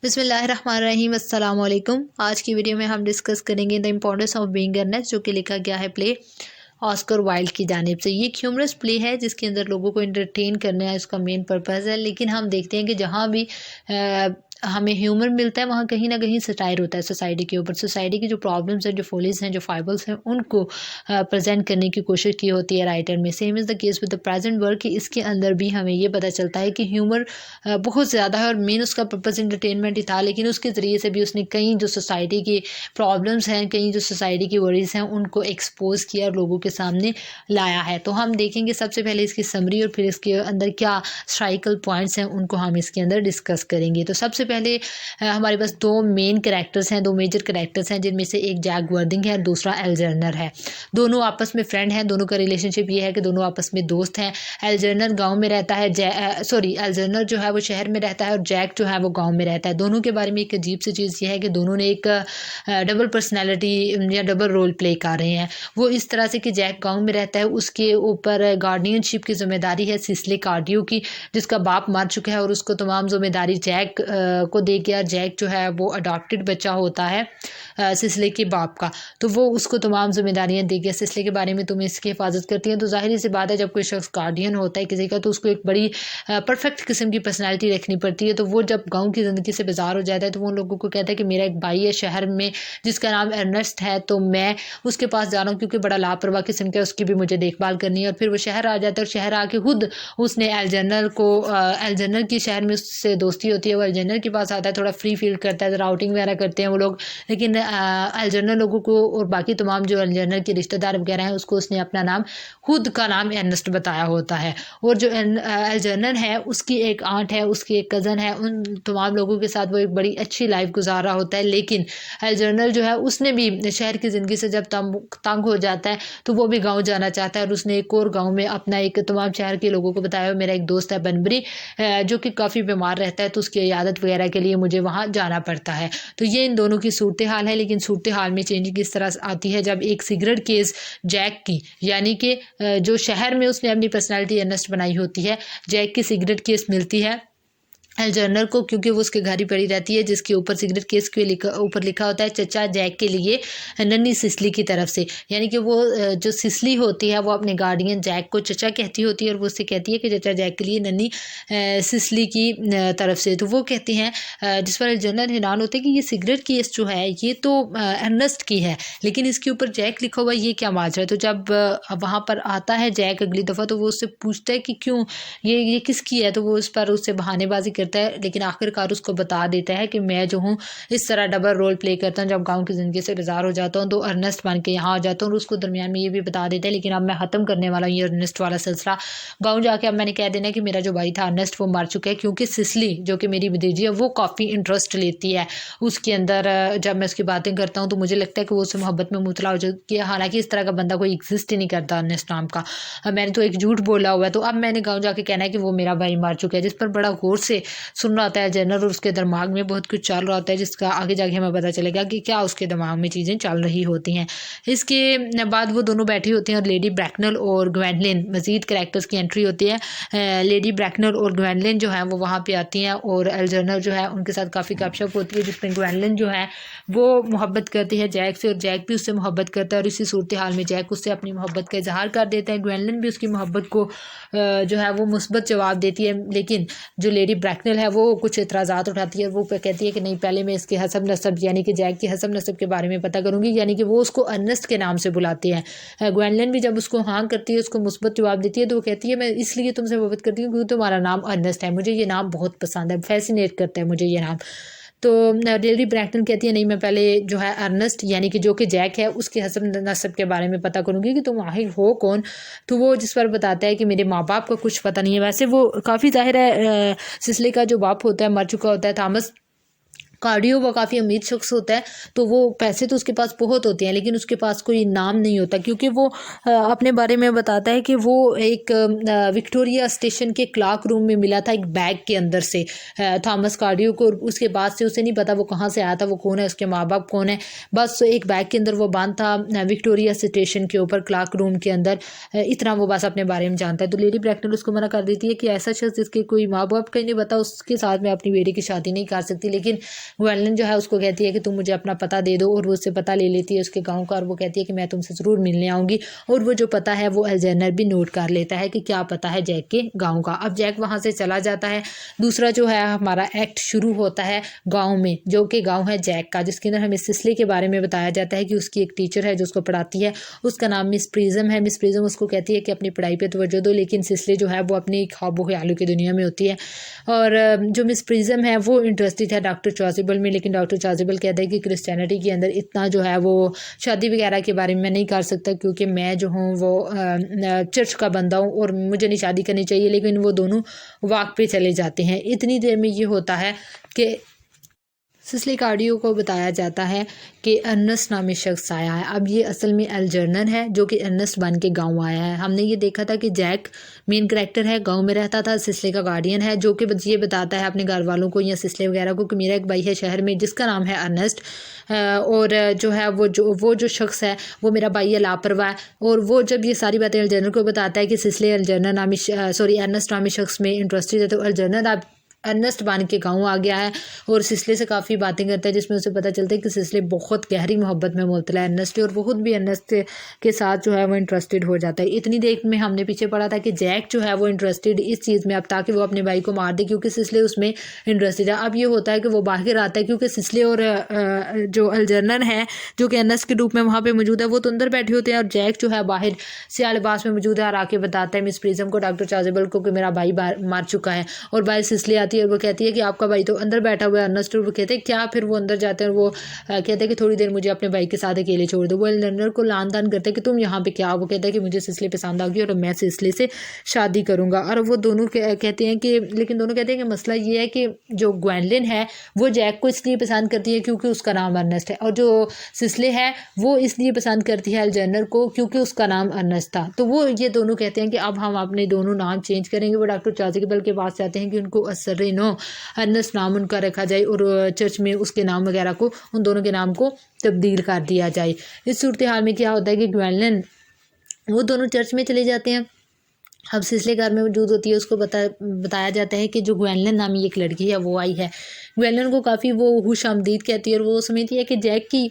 बिस्मिल्लाहिर्रहमानिर्रहीम अस्सलाम वालेकुम। आज की वीडियो में हम डिस्कस करेंगे the importance of being earnest, जो कि लिखा गया है प्ले ऑस्कर वाइल्ड की जानिब से। ये एक ह्यूमरस प्ले है जिसके अंदर लोगों को एंटरटेन करना है, उसका मेन पर्पज़ है। लेकिन हम देखते हैं कि जहाँ भी हमें ह्यूमर मिलता है वहाँ कहीं ना कहीं सटायर होता है सोसाइटी के ऊपर। सोसाइटी की जो प्रॉब्लम्स हैं, जो फोलिस हैं, जो फाइबल्स हैं, उनको प्रेजेंट करने की कोशिश की होती है राइटर में। Same is the case with the present work कि इसके अंदर भी हमें ये पता चलता है कि ह्यूमर बहुत ज़्यादा है और मेन उसका पर्पज़ एंटरटेनमेंट ही था। लेकिन उसके ज़रिए से भी उसने कई जो सोसाइटी की प्रॉब्लम्स हैं, कई जो सोसाइटी की वरीज़ हैं, उनको एक्सपोज किया और लोगों के सामने लाया है। तो हम देखेंगे सबसे पहले इसकी समरी और फिर इसके अंदर क्या स्ट्राइकल पॉइंट्स हैं उनको हम इसके अंदर डिस्कस करेंगे। तो सबसे पहले हमारे पास दो मेन कैरेक्टर्स हैं, दो मेजर कैरेक्टर्स हैं, जिनमें से एक जैक वर्दिंग है और दूसरा एल्जर्नर है। दोनों आपस में फ्रेंड हैं, दोनों का रिलेशनशिप ये है कि दोनों आपस में दोस्त हैं। एल्जर्नर गांव में रहता है, एल्जर्नर जो है वो शहर में रहता है और जैक जो है वो गांव में रहता है। दोनों के बारे में एक अजीब सी चीज़ ये है कि दोनों ने एक डबल पर्सनैलिटी या डबल रोल प्ले कर रहे हैं। वो इस तरह से कि जैक गाँव में रहता है, उसके ऊपर गार्डियनशिप की जिम्मेदारी है सिसली कार्डियो की, जिसका बाप मर चुका है और उसको तमाम जिम्मेदारी जैक को दे गया। जैक जो है वो अडॉप्टेड बच्चा होता है सिसले के बाप का, तो वो उसको तमाम जिम्मेदारियां दे गया। सिसले के बारे में तुम्हें इसकी हिफाजत करती हैं। तो जाहिर सी बात है जब कोई शख्स गार्डियन होता है किसी का, तो उसको एक बड़ी परफेक्ट किस्म की पर्सनैलिटी रखनी पड़ती है। तो वो जब गाँव की ज़िंदगी से बेजार हो जाता है तो वो उन लोगों को कहता है कि मेरा एक भाई है शहर में जिसका नाम अर्नेस्ट है, तो मैं उसके पास जा रहा हूँ क्योंकि बड़ा लापरवाह किस्म का, उसकी भी मुझे देखभाल करनी है। और फिर वो शहर आ जाता है और शहर आके खुद उसने एल्जर्नर की शहर में उससे दोस्ती होती है। वो एल्जर्नर के पास आता है, थोड़ा फ्री फील करता है, राउटिंग वगैरह करते हैं वो लोग। लेकिन एल्जर्नर लोगों को और बाकी तमाम जो एल्जर्नर के रिश्तेदार वगैरह हैं उसको उसने अपना नाम, खुद का नाम अर्नेस्ट बताया होता है। और जो एल्जर्नर है उसकी एक आंट है, उसकी एक कज़न है, उन तमाम लोगों के साथ वो एक बड़ी अच्छी लाइफ गुजार रहा होता है। लेकिन एल्जर्नर जो है उसने भी शहर की ज़िंदगी से जब तंग हो जाता है तो वो भी गाँव जाना चाहता है और उसने एक और गाँव में अपना एक तमाम शहर के लोगों को बताया मेरा एक दोस्त है बनबरी जो कि काफ़ी बीमार रहता है, तो उसकी इयादत वगैरह के लिए मुझे वहाँ जाना पड़ता है। तो ये इन दोनों की सूरत हाल है। लेकिन सूरत हाल में चेंज किस तरह आती है जब एक सिगरेट केस जैक की, यानी कि जो शहर में उसने अपनी पर्सनैलिटी अर्नेस्ट बनाई होती है, जैक की सिगरेट केस मिलती है एल्जर्नर को, क्योंकि वो उसके घर ही पड़ी रहती है, जिसके ऊपर सिगरेट केस के ऊपर लिखा होता है चचा जैक के लिए नन्ही सिसली की तरफ से। यानी कि वो जो सिसली होती है वो अपने गार्डियन जैक को चचा कहती होती है और वो उससे कहती है कि चचा जैक के लिए नन्ही सिसली की तरफ से। तो वो कहते हैं, जिस पर एल्जर्नर हैरान होते हैं कि ये सिगरेट केस जो है ये तो अर्नेस्ट की है, लेकिन इसके ऊपर जैक लिखा हुआ, ये क्या माजरा है। तो जब वहाँ पर आता है जैक अगली दफ़ा, तो वो उससे पूछता है कि क्यों ये किसकी है। तो वो उस पर उससे बहानेबाजी करता है, लेकिन आखिरकार उसको बता देता है कि मैं जो हूँ इस तरह डबल रोल प्ले करता हूँ, जब गांव की ज़िंदगी से बेजार हो जाता हूँ तो अर्नेस्ट बन के यहाँ आ जाता हूँ। और उसको दरमियान में ये भी बता देता है, लेकिन अब मैं ख़त्म करने वाला हूँ ये अर्नेस्ट वाला सिलसिला। गाँव जाके अब मैंने कह देना कि मेरा जो भाई था अर्नेस्ट वो मर चुका है, क्योंकि सिसली जो कि मेरी भतीजी है वो काफ़ी इंटरेस्ट लेती है उसके अंदर। जब मैं उसकी बातें करता हूँ तो मुझे लगता है कि वो उससे मोहब्बत में मुतला हो चुकी है, हालांकि इस तरह का बंदा कोई एग्जिस्ट ही नहीं करता अर्नेस्ट नाम का। मैंने तो एक झूठ बोला हुआ है। तो अब मैंने गाँव जाके कहना है कि वो मेरा भाई मर चुका है, जिस पर बड़ा गौर से सुन रहा होता है जनरल और उसके दिमाग में बहुत कुछ चल रहा होता है, जिसका आगे जाके हमें पता चलेगा कि क्या उसके दिमाग में चीज़ें चल रही होती हैं। इसके बाद वो दोनों बैठी होती हैं और लेडी ब्रैकनल और ग्वेंडलिन, मज़ीद करैक्टर्स की एंट्री होती है। लेडी ब्रैकनल और ग्वेंडलिन जो है वो वहाँ पे आती हैं और एल्जर्नर जो है उनके साथ काफ़ी गपशप होती है, जिसमें ग्वेंडलिन जो है वो मोहब्बत करती है जैक से और जैक भी उससे मोहब्बत करता है। और इसी सूरत हाल में जैक उससे अपनी मोहब्बत का इजहार कर देता है। ग्वेंडलिन भी उसकी मोहब्बत को जो है वो मुस्बत जवाब देती है, लेकिन जो लेडी ब्रैकनल है वो कुछ एतराज़ात उठाती है। वो कहती है कि नहीं, पहले मैं इसके हसब नसब यानी कि जैक की हसब नसब के बारे में पता करूंगी। यानी कि वो उसको अर्नेस्ट के नाम से बुलाते हैं। ग्वेंडलिन भी जब उसको हाँ करती है, उसको मुस्बत जवाब देती है, तो वो कहती है मैं इसलिए तुमसे मोहब्बत करती हूँ क्योंकि तुम्हारा नाम अर्नेस्ट है, मुझे ये नाम बहुत पसंद है, फैसिनेट करता है मुझे ये नाम। तो लेडी ब्रैकटन कहती है नहीं, मैं पहले जो है अर्नेस्ट यानी कि जो कि जैक है उसके हसब नसब के बारे में पता करूँगी कि तुम आखिर हो कौन। तो वो जिस पर बताता है कि मेरे माँ बाप का कुछ पता नहीं है। वैसे वो काफ़ी ज़ाहिर है सिसले का जो बाप होता है मर चुका होता है, थॉमस कार्डियो वो काफ़ी अमीर शख्स होता है, तो वो पैसे तो उसके पास बहुत होते हैं, लेकिन उसके पास कोई नाम नहीं होता, क्योंकि वो अपने बारे में बताता है कि वो एक विक्टोरिया स्टेशन के क्लार्क रूम में मिला था एक बैग के अंदर से थॉमस कार्डियो को। उसके बाद से उसे नहीं पता वो कहाँ से आया था, वो कौन है, उसके माँ बाप कौन है, बस एक बैग के अंदर वो बंद था विक्टोरिया स्टेशन के ऊपर क्लार्क रूम के अंदर। इतना वो बस अपने बारे में जानता है। तो लेडी ब्रैकनर उसको मना कर देती है कि ऐसा शख्स जिसके कोई माँ बाप का ही नहीं पता, उसके साथ मैं अपनी बेटी की शादी नहीं कर सकती। लेकिन ग्वेंडोलिन जो है उसको कहती है कि तुम मुझे अपना पता दे दो, और वो उससे पता ले लेती है उसके गांव का, और वो कहती है कि मैं तुमसे ज़रूर मिलने आऊँगी। और वो जो पता है वो अल्जेनर भी नोट कर लेता है कि क्या पता है जैक के गांव का। अब जैक वहाँ से चला जाता है। दूसरा जो है हमारा एक्ट शुरू होता है गाँव में, जो कि गाँव है जैक का, जिसके अंदर हमें सिसली के बारे में बताया जाता है कि उसकी एक टीचर है जो उसको पढ़ाती है, उसका नाम मिस प्रिज्म है। मिस प्रिज्म उसको कहती है कि अपनी पढ़ाई पर तवज्जो दो, लेकिन सिसली जो है वो अपनी ख्वाबों ख्यालों की दुनिया में होती है। और जो मिस प्रिज्म है वो इंटरेस्टेड है डॉक्टर चॉजिबल में, लेकिन डॉक्टर चॉजिबल कहता है कि क्रिश्चियनिटी के अंदर इतना जो है वो शादी वगैरह के बारे में नहीं कर सकता, क्योंकि मैं जो हूँ वो चर्च का बंदा हूँ और मुझे नहीं शादी करनी चाहिए। लेकिन वो दोनों वॉक पे चले जाते हैं। इतनी देर में ये होता है कि सिसली कार्डियो को बताया जाता है कि अर्नेस्ट नामी शख्स आया है। अब ये असल में अल्जर्नर है जो कि अर्नेस्ट बन के गाँव आया है। हमने ये देखा था कि जैक मेन करैक्टर है, गांव में रहता था, सिसली का गार्डियन है, जो कि ये बताता है अपने घर वालों को या सिसली वगैरह को कि मेरा एक भाई है शहर में जिसका नाम है अर्नेस्ट, और जो है वो जो शख्स है वो मेरा भाई है, लापरवाह है। और वो जब ये सारी बातें अल्जर्नर को बताता है कि सिसली अर्नेस्ट नामी शख्स में इंटरेस्टेड है, तो अल्जर्नर अब अर्नेस्ट बन के गाँव आ गया है और सिसली से काफ़ी बातें करता है, जिसमें उसे पता चलता है कि सिसली बहुत गहरी मोहब्बत में मुब्तला है अर्नेस्ट, और बहुत भी अर्नेस्ट के साथ जो है वो इंटरेस्टेड हो जाता है। इतनी देर में हमने पीछे पढ़ा था कि जैक जो है वो इंटरेस्टेड इस चीज़ में अब ताकि वो अपने भाई को मार दे, क्योंकि सिसली उसमें इंटरेस्टेड है। अब ये होता है कि वो बाहर आता है, क्योंकि सिसली और जो अल्जर्नर है जो कि अर्नेस्ट के रूप में वहाँ पर मौजूद है वो तो अंदर बैठे होते हैं, और जैक जो है बाहर सियाह लिबास में मौजूद है और आके बताता है मिस प्रिज्म को, डॉक्टर चॉजिबल को, कि मेरा भाई मार चुका है। और बाहर सिसली आती है और वो कहती है कि आपका भाई तो अंदर बैठा हुआ है अर्नेस्ट, और वो कहते हैं क्या, फिर वो अंदर जाते हैं और वो कहते हैं कि थोड़ी देर मुझे अपने भाई के साथ अकेले छोड़ दो। वो अल्जर्नर को लान तान करते हैं कि तुम यहाँ पे क्या, वो कहता है कि मुझे सिसली पसंद आ गई और मैं सिसली से शादी करूँगा। और वो दोनों कहते हैं कि, लेकिन दोनों कहते हैं कि मसला ये है कि जो ग्वेंडोलिन है वो जैक को इसलिए पसंद करती है क्योंकि उसका नाम अर्नेस्ट है, और जो सिसली है वो इसलिए पसंद करती है अल्जर्नर को क्योंकि उसका नाम अर्नेस्ट था। तो वो ये दोनों कहते हैं कि अब हम अपने दोनों नाम चेंज करेंगे। वो डॉक्टर चॉजिबल के पास जाते हैं कि उनको असरिनो अर्नेस्ट नाम उनका रखा जाए और चर्च में उसके नाम वगैरह को, उन दोनों के नाम को तब्दील कर दिया जाए। इस सूरत हाल में क्या होता है कि ग्वेंडोलिन वो दोनों चर्च में चले जाते हैं। अब सिसली घर में मौजूद होती है, उसको बताया जाता है कि जो ग्वेंडोलिन नामी एक लड़की है वो आई है। ग्वेंडोलिन को काफ़ी वो खुश आमदीद कहती है और वो समझती है कि जैक की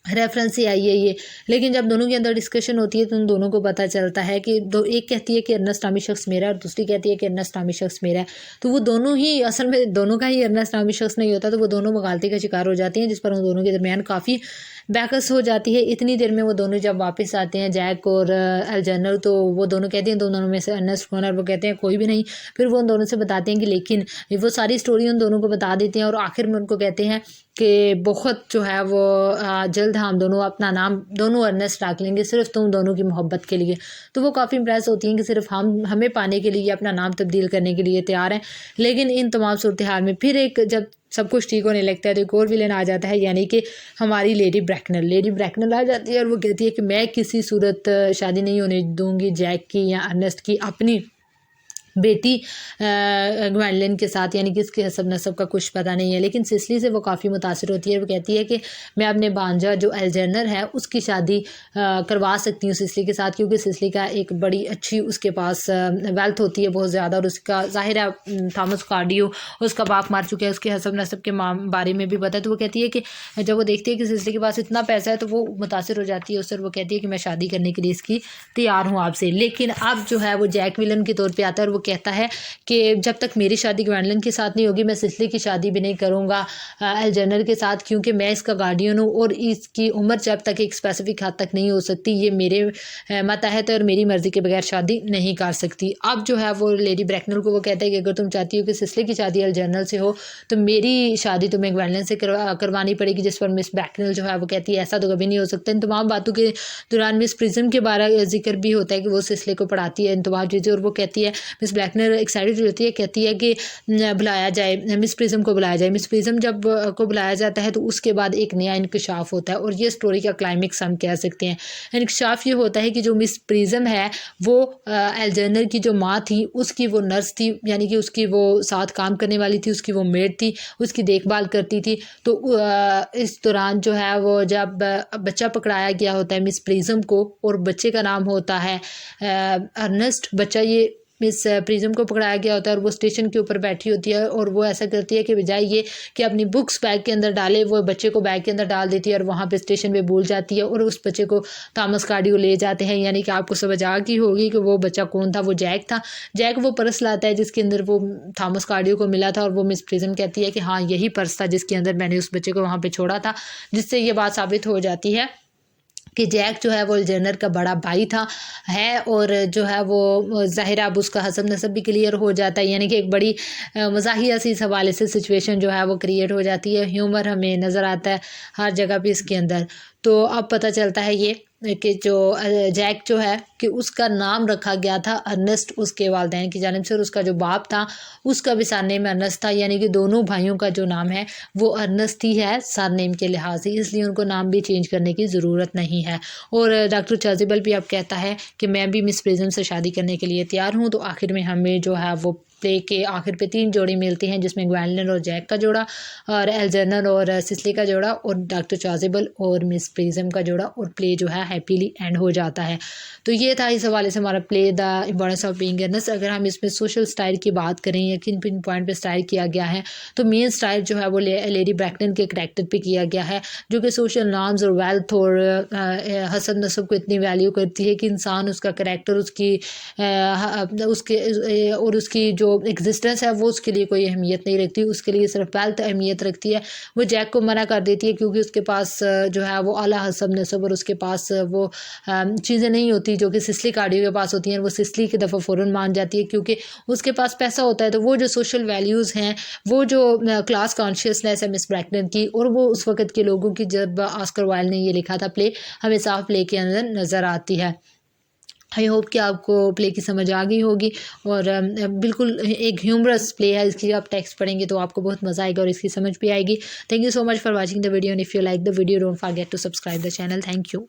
रेफरेंस से आई है ये। लेकिन जब दोनों के अंदर डिस्कशन होती है तो उन दोनों को पता चलता है कि एक कहती है कि अर्नेस्ट नामी शख्स मेरा है और दूसरी कहती है कि अर्नेस्ट नामी शख्स मेरा है। तो वो दोनों ही असल में दोनों का ही अर्नेस्ट नामी शख्स नहीं होता, तो वो दोनों मुगालते का शिकार हो जाती हैं, जिस पर उन दोनों के दरमियान काफ़ी बहस हो जाती है। इतनी देर में वो दोनों जब वापस आते हैं जैक और अल्जर्नर, तो वो दोनों कहते हैं दोनों में से अर्नेस्ट कौन है, वो कहते हैं कोई भी नहीं। फिर वो उन दोनों से बताते हैं कि, लेकिन वो सारी स्टोरी उन दोनों को बता देते हैं और आखिर में उनको कहते हैं कि बहुत जो है वो जल्द हम दोनों अपना नाम दोनों अर्नेस्ट रख लेंगे सिर्फ तुम दोनों की मोहब्बत के लिए। तो वो काफ़ी इंप्रेस होती हैं कि सिर्फ हमें पाने के लिए अपना नाम तब्दील करने के लिए तैयार हैं। लेकिन इन तमाम सूरत हाल में फिर एक जब सब कुछ ठीक होने लगता है तो एक और विलेन आ जाता है, यानी कि हमारी लेडी ब्रैकनर आ जाती है और वो कहती है कि मैं किसी सूरत शादी नहीं होने दूंगी जैक की या अर्नेस्ट की अपनी बेटी ग्वेंडोलिन के साथ, यानी कि इसके हसब नसब का कुछ पता नहीं है। लेकिन सिसली से वो काफ़ी मुतासिर होती है। वो कहती है कि मैं अपने भांजा जो अल्जर्नर है उसकी शादी करवा सकती हूँ सिसली के साथ, क्योंकि सिसली का एक बड़ी अच्छी उसके पास वेल्थ होती है बहुत ज़्यादा, और उसका ज़ाहिर है थॉमस कार्डियो उसका बाप मार चुका है, उसके हसब नसब के बारे में भी पता है। तो वो कहती है कि जब वो देखती है कि सिसली के पास इतना पैसा है तो वो मुतासिर हो जाती है उससे, और वो कहती है कि मैं शादी करने के लिए इसकी तैयार हूँ आपसे। लेकिन अब जो है वो जैक विलन के तौर पर आता है और वो कहता है कि जब तक मेरी शादी ग्वेंडोलिन के साथ नहीं होगी मैं सिसली की शादी भी नहीं करूँगा अल्जर्नर के साथ, क्योंकि मैं इसका गार्डियन हूँ और इसकी उम्र जब तक एक स्पेसिफिक हद तक नहीं हो सकती ये मेरे मातहत है और मेरी मर्ज़ी के बगैर शादी नहीं कर सकती। अब जो है वो लेडी ब्रैकनर को वो कहता है कि अगर तुम चाहती हो कि सिसली की शादी अल्जर्नर से हो तो मेरी शादी तुम्हें ग्वेंडोलिन से करवानी पड़ेगी, जिस पर मिस ब्रैकनर जो है वो कहती है ऐसा तो कभी नहीं हो सकता। इन तमाम बातों के दौरान मिस प्रिज्म के बारे जिक्र भी होता है कि वो सिसली को पढ़ाती है इन तमाम चीज़ें, और वो कहती है मिस ब्लैकनर एक्साइटेड हो जाती है, कहती है कि बुलाया जाए, मिस प्रिज्म को बुलाया जाए। मिस प्रिज्म जब को बुलाया जाता है तो उसके बाद एक नया इंकशाफ होता है और ये स्टोरी का क्लाइमेक्स हम कह सकते हैं। इंकशाफ ये होता है कि जो मिस प्रिज्म है वो एल्जर्नर की जो माँ थी उसकी वो नर्स थी, यानी कि उसकी वो साथ काम करने वाली थी, उसकी वो मेड थी, उसकी देखभाल करती थी। तो इस दौरान जो है वो जब बच्चा पकड़ाया गया होता है मिस प्रिज्म को, और बच्चे का नाम होता है अर्नेस्ट। बच्चा ये मिस प्रिज्म को पकड़ाया गया होता है और वो स्टेशन के ऊपर बैठी होती है और वो ऐसा करती है कि बजाय ये कि अपनी बुक्स बैग के अंदर डाले, वो बच्चे को बैग के अंदर डाल देती है और वहाँ पे स्टेशन पे भूल जाती है और उस बच्चे को थॉमस कार्डियो ले जाते हैं। यानी कि आपको समझ आ गई होगी कि वो बच्चा कौन था, वो जैक था। जैक वो पर्स लाता है जिसके अंदर वो थॉमस कार्डियो को मिला था और वो मिस प्रिज्म कहती है कि हाँ यही पर्स था जिसके अंदर मैंने उस बच्चे को वहाँ पर छोड़ा था, जिससे ये बात साबित हो जाती है कि जैक जो है वो एल्जर्नर का बड़ा भाई था है। और जो है वो ज़ाहिर अब उसका हसब नसब भी क्लियर हो जाता है, यानी कि एक बड़ी मज़ाहिया सी इस हवाले से सिचुएशन जो है वो क्रिएट हो जाती है। ह्यूमर हमें नज़र आता है हर जगह पे इसके अंदर। तो अब पता चलता है ये कि जो जैक जो है कि उसका नाम रखा गया था अर्नेस्ट उसके वालिदैन की जानिब से, और उसका जो बाप था उसका भी सरनेम अर्नेस्ट था, यानी कि दोनों भाइयों का जो नाम है वो अर्नेस्ट ही है सरनेम के लिहाज से, इसलिए उनको नाम भी चेंज करने की ज़रूरत नहीं है। और डॉक्टर चाजिबल भी अब कहता है कि मैं भी मिस प्रिज्म से शादी करने के लिए तैयार हूँ। तो आखिर में हमें जो है वो प्ले के आखिर पे 3 जोड़ी मिलती हैं, जिसमें ग्वेंडोलिन और जैक का जोड़ा, और एल्जर्नर और सिसली का जोड़ा, और डॉक्टर चाजिबल और मिस प्रिज्म का जोड़ा, और प्ले जो है हैप्पीली एंड हो जाता है। तो ये था इस हवाले से हमारा play the importance of being earnest. अगर हम इसमें सोशल स्टाइल की बात करें या किन पिन पॉइंट पे स्टाइल किया गया है, तो मेन स्टाइल जो है वो लेडी ब्रैक्टन के करैक्टर पे किया गया है, जो कि सोशल नॉर्म्स और वेल्थ और हसब नसब को इतनी वैल्यू करती है कि इंसान उसका करैक्टर उसके और उसकी जो एग्जिस्टेंस है वो उसके लिए कोई अहमियत नहीं रखती, उसके लिए सिर्फ वेल्थ अहमियत रखती है। वो जैक को मना कर देती है क्योंकि उसके पास जो है वो आला हसब नसब और उसके पास वो चीज़ें नहीं होती जो कि सिसली कार्डियो के पास होती हैं। वो सिसली की दफ़ा फ़ौरन मान जाती है क्योंकि उसके पास पैसा होता है। तो वो जो सोशल वैल्यूज़ हैं, वो जो क्लास कॉन्शियसनेस है मिस ब्रैक्टन की, और वो उस वक़्त के लोगों की, जब ऑस्कर वाइल्ड ने ये लिखा था प्ले, हमें साफ प्ले के अंदर नज़र आती है। आई होप कि आपको प्ले की समझ आ गई होगी, और बिल्कुल एक ह्यूमरस प्ले है। इसकी आप टेक्स्ट पढ़ेंगे तो आपको बहुत मज़ा आएगा और इसकी समझ भी आएगी। Thank you so much for watching the video, and if you like the video don't forget to subscribe the channel. Thank you.